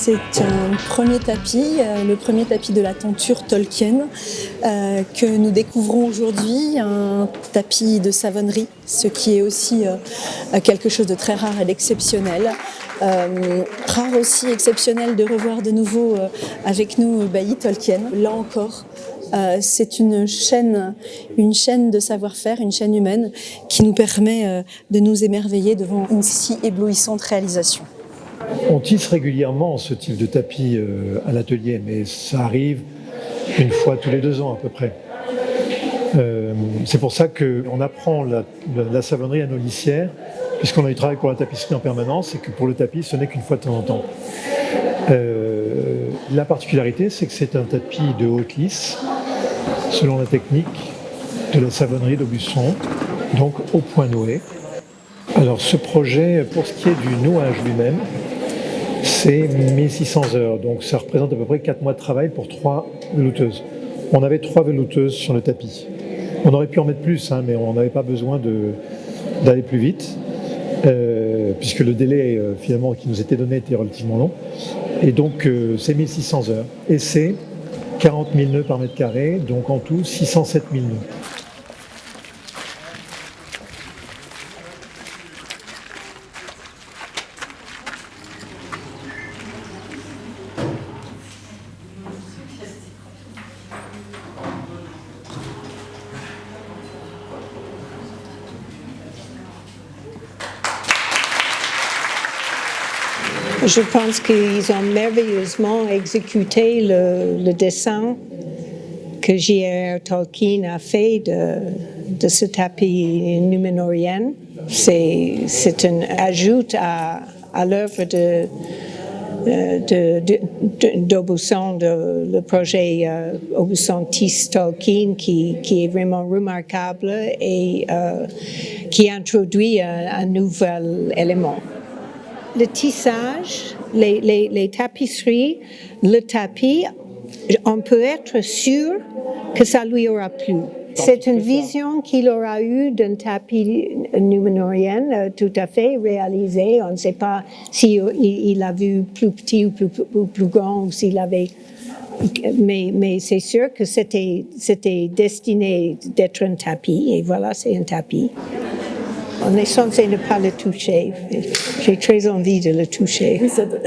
C'est un premier tapis, le premier tapis de la tenture Tolkien que nous découvrons aujourd'hui, un tapis de savonnerie, ce qui est aussi quelque chose de très rare et d'exceptionnel. Rare aussi, exceptionnel de revoir de nouveau avec nous Bailly Tolkien. Là encore, c'est une chaîne de savoir-faire, une chaîne humaine qui nous permet de nous émerveiller devant une si éblouissante réalisation. On tisse régulièrement ce type de tapis à l'atelier, mais ça arrive une fois tous les 2 ans à peu près. C'est pour ça qu'on apprend la savonnerie à nos lissières, puisqu'on a du travail pour la tapisserie en permanence, et que pour le tapis, ce n'est qu'une fois de temps en temps. La particularité, c'est que c'est un tapis de haute lisse, selon la technique de la savonnerie d'Aubusson, donc au point noué. Alors ce projet, pour ce qui est du nouage lui-même, c'est 1600 heures, donc ça représente à peu près 4 mois de travail pour 3 velouteuses. On avait 3 velouteuses sur le tapis. On aurait pu en mettre plus, mais on n'avait pas besoin d'aller plus vite, puisque le délai finalement qui nous était donné était relativement long. Et donc c'est 1600 heures. Et c'est 40 000 nœuds par mètre carré, donc en tout 607 000 nœuds. Je pense qu'ils ont merveilleusement exécuté le dessin que J.R.R. Tolkien a fait de ce tapis Númenórien. C'est un ajout à l'œuvre d'Aubusson, le projet Aubusson Tisse Tolkien, qui est vraiment remarquable et qui introduit un nouvel élément. Le tissage, les tapisseries, le tapis, on peut être sûr que ça lui aura plu. C'est une vision qu'il aura eue d'un tapis Númenórien tout à fait réalisé. On ne sait pas s'il l'a vu plus petit ou plus grand, ou s'il avait... Mais c'est sûr que c'était destiné d'être un tapis, et voilà, c'est un tapis. On est censé ne pas le toucher. J'ai très envie de le toucher. Oui, ça doit...